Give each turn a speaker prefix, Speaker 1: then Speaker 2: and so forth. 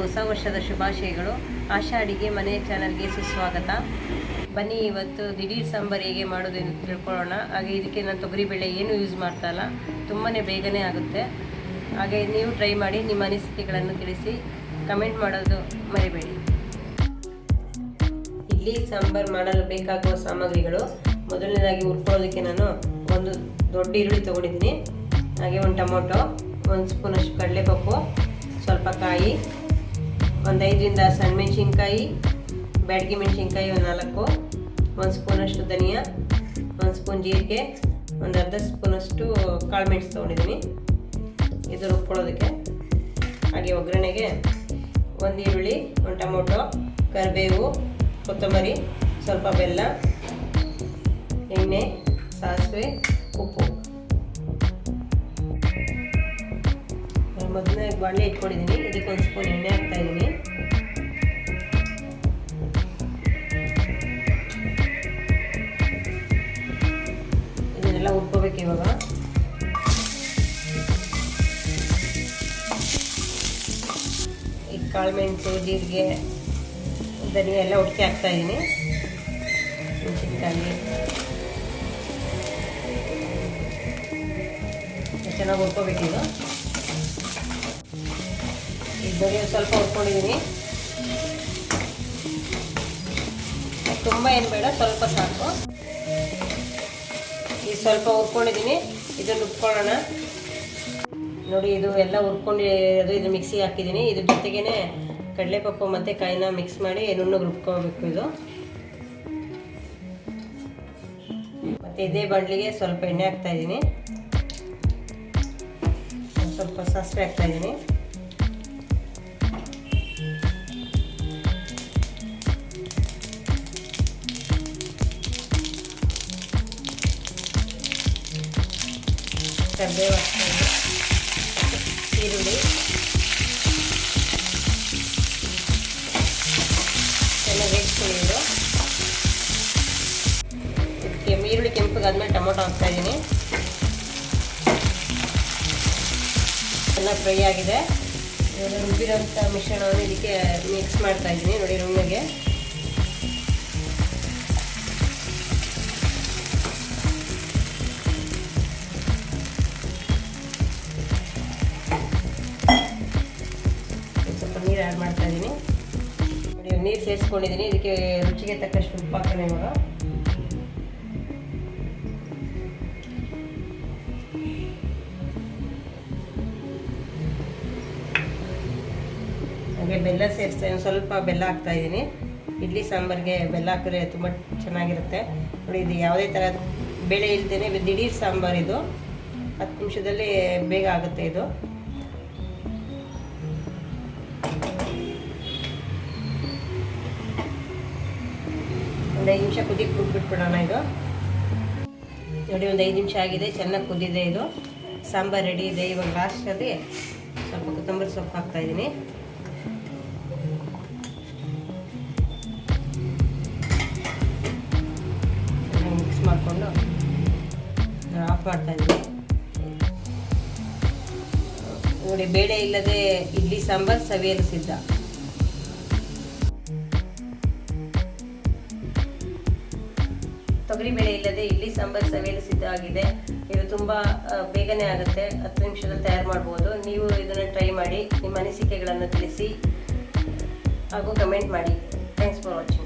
Speaker 1: ಹೊಸ ವರ್ಷದ ಶುಭಾಶಯಗಳು. ಆಶಾ ಅಡಿಗೆ ಮನೆ ಚಾನಲ್ಗೆ ಸುಸ್ವಾಗತ. ಬನ್ನಿ ಇವತ್ತು ದಿಢೀರ್ ಸಾಂಬಾರು ಹೇಗೆ ಮಾಡೋದು ಎಂದು ತಿಳ್ಕೊಳ್ಳೋಣ. ಹಾಗೆ ಇದಕ್ಕೆ ನಾನು ತೊಗರಿಬೇಳೆ ಏನು ಯೂಸ್ ಮಾಡ್ತಾ ಇಲ್ಲ, ತುಂಬಾ ಬೇಗನೆ ಆಗುತ್ತೆ. ಹಾಗೆ ನೀವು ಟ್ರೈ ಮಾಡಿ, ನಿಮ್ಮ ಅನಿಸಿಕೆಗಳನ್ನು ತಿಳಿಸಿ, ಕಮೆಂಟ್ ಮಾಡೋದು ಮರಿಬೇಡಿ. ಇಡ್ಲಿ ಸಾಂಬಾರು ಮಾಡಲು ಬೇಕಾಗುವ ಸಾಮಗ್ರಿಗಳು: ಮೊದಲನೇದಾಗಿ ಹುರ್ಕೊಳ್ಳೋದಕ್ಕೆ ನಾನು ಒಂದು ದೊಡ್ಡ ಈರುಳ್ಳಿ ತೊಗೊಂಡಿದ್ದೀನಿ, ಹಾಗೆ ಒಂದು ಟೊಮೊಟೊ, 1 ಸ್ಪೂನಷ್ಟು ಕಡಲೆಪಪ್ಪು, ಸ್ವಲ್ಪ ಕಾಯಿ, ಒಂದು 5ರಿಂದ ಸಣ್ಣ ಮೆಣಸಿನ್ಕಾಯಿ, ಬ್ಯಾಡಗಿ ಮೆಣಸಿನ್ಕಾಯಿ ಒಂದು 4, 1 ಸ್ಪೂನಷ್ಟು ಧನಿಯಾ, 1 ಸ್ಪೂನ್ ಜೀರಿಗೆ, ಒಂದು ಅರ್ಧ ಸ್ಪೂನಷ್ಟು ಕಾಳು ಮೆಣಸು ತೊಗೊಂಡಿದ್ದೀನಿ ಇದು ರುಬ್ಕೊಳ್ಳೋದಕ್ಕೆ. ಹಾಗೆ ಒಗ್ಗರಣೆಗೆ ಒಂದು ಈರುಳ್ಳಿ, ಒಂದು ಟೊಮೊಟೊ, ಕರಿಬೇವು, ಕೊತ್ತಂಬರಿ, ಸ್ವಲ್ಪ ಬೆಲ್ಲ, ಎಣ್ಣೆ, ಸಾಸಿವೆ, ಉಪ್ಪು. ಮೊದಲನೇ ಬಾಣಲೆ ಇಟ್ಕೊಂಡಿದ್ದೀನಿ, ಇದಕ್ಕೆ 1 ಸ್ಪೂನ್ ಎಣ್ಣೆ ಹಾಕ್ತಾ ಇದ್ದೀನಿ. ಇದನ್ನೆಲ್ಲ ಹುರ್ಕೋಬೇಕು ಇವಾಗ. ಈ ಕಾಳು ಮೆಣಸು, ಜೀರಿಗೆ, ಧನಿಯಾ ಎಲ್ಲ ಒಟ್ಟಿಗೆ ಹಾಕ್ತಾ ಇದ್ದೀನಿ. ಮೆಣಸಿನ್ಕಾಯಿ ಚೆನ್ನಾಗಿ ಹುರ್ಕೋಬೇಕಿದು. ಈಗ ಬರೀ ಸ್ವಲ್ಪ ಹುರ್ಕೊಂಡಿದ್ದೀನಿ, ತುಂಬ ಏನು ಬೇಡ, ಸ್ವಲ್ಪ ಸಾಕು. ಈಗ ಸ್ವಲ್ಪ ಹುರ್ಕೊಂಡಿದ್ದೀನಿ, ಇದನ್ನು ರುಬ್ಕೊಳ್ಳೋಣ. ನೋಡಿ, ಇದು ಎಲ್ಲ ಹುರ್ಕೊಂಡಿರೋದು ಇದು ಮಿಕ್ಸಿಗೆ ಹಾಕಿದ್ದೀನಿ. ಇದ್ರ ಜೊತೆಗೇ ಕಡಲೆಪಪ್ಪು ಮತ್ತು ಕಾಯಿನ ಮಿಕ್ಸ್ ಮಾಡಿ ನುಣ್ಣಗೆ ರುಬ್ಕೋಬೇಕು ಇದು. ಮತ್ತು ಇದೇ ಬಾಣಲಿಗೆ ಸ್ವಲ್ಪ ಎಣ್ಣೆ ಹಾಕ್ತಾಯಿದ್ದೀನಿ, ಸ್ವಲ್ಪ ಸಾಸಿವೆ ಹಾಕ್ತಾಯಿದ್ದೀನಿ, ಕರಿಬೇವು ಹಾಕ್ತಾಯಿದ್ದೀನಿ, ಈರುಳ್ಳಿ ಚೆನ್ನಾಗಿ ಬೇಯಿಸ್ಕೊಳ್ಳೋದು. ಇದಕ್ಕೆ ಈರುಳ್ಳಿ ಕೆಂಪಗಾದ್ಮೇಲೆ ಟೊಮೊಟೊ ಹಾಕ್ತಾಯಿದ್ದೀನಿ. ಚೆನ್ನಾಗಿ ಫ್ರೈ ಆಗಿದೆ. ರುಬ್ಬಿರೋಂಥ ಮಿಶ್ರಣವನ್ನು ಇದಕ್ಕೆ ಮಿಕ್ಸ್ ಮಾಡ್ತಾ ಇದ್ದೀನಿ. ನೋಡಿ, ನುಣ್ಣಗೆ ಸ್ವಲ್ಪ ನೀರು ಆ್ಯಡ್ ಮಾಡ್ತಾ ಇದ್ದೀನಿ. ನೋಡಿ, ನೀರು ಸೇರಿಸ್ಕೊಂಡಿದ್ದೀನಿ. ಇದಕ್ಕೆ ರುಚಿಗೆ ತಕ್ಕಷ್ಟು ಉಪ್ಪು ಹಾಕೋಣ ಇವಾಗ. ಹಾಗೆ ಬೆಲ್ಲ ಸೇರಿಸ್ತಾ ಸ್ವಲ್ಪ ಬೆಲ್ಲ ಹಾಕ್ತಾಯಿದ್ದೀನಿ. ಇಡ್ಲಿ ಸಾಂಬಾರಿಗೆ ಬೆಲ್ಲ ಹಾಕಿದ್ರೆ ತುಂಬ ಚೆನ್ನಾಗಿರುತ್ತೆ. ನೋಡಿ, ಇದು ಯಾವುದೇ ಥರ ಬೇಳೆ ಇಲ್ದೇನೆ ದಿಢೀರ್ ಸಾಂಬಾರು ಇದು. 10 ನಿಮಿಷದಲ್ಲಿ ಬೇಗ ಆಗುತ್ತೆ ಇದು. ಒಂದು 5 ನಿಮಿಷ ಕುದಿಬಿಟ್ಬಿಡೋಣ ಇದು. ನೋಡಿ, ಒಂದು 5 ನಿಮಿಷ ಆಗಿದೆ, ಚೆನ್ನಾಗಿ ಕುದ್ದಿದೆ ಇದು. ಸಾಂಬಾರು ರೆಡಿ ಇದೆ. ಇವಾಗ ಲಾಸ್ಟಲ್ಲಿ ಸ್ವಲ್ಪ ಕೊತ್ತಂಬರಿ ಸೊಪ್ಪು ಹಾಕ್ತಾಯಿದ್ದೀನಿ. ಮಿಕ್ಸ್ ಮಾಡಿಕೊಂಡು ಆಫ್ ಮಾಡ್ತಾ ಇದ್ದೀನಿ. ನೋಡಿ, ಬೇಳೆ ಇಲ್ಲದೆ ಇಡ್ಲಿ ಸಾಂಬಾರು ಸವಿಯಲು ಸಿದ್ಧ. ತೊಗರಿಬೇಳೆ ಇಲ್ಲದೆ ಇಡ್ಲಿ ಸಾಂಬಾರು ಸವಿಯಲು ಸಿದ್ಧ ಆಗಿದೆ. ಇದು ತುಂಬ ಬೇಗನೆ ಆಗುತ್ತೆ, 10 ನಿಮಿಷದಲ್ಲಿ ತಯಾರು ಮಾಡ್ಬೋದು. ನೀವು ಇದನ್ನು ಟ್ರೈ ಮಾಡಿ, ನಿಮ್ಮ ಅನಿಸಿಕೆಗಳನ್ನು ತಿಳಿಸಿ ಹಾಗೂ ಕಮೆಂಟ್ ಮಾಡಿ. Thanks for watching.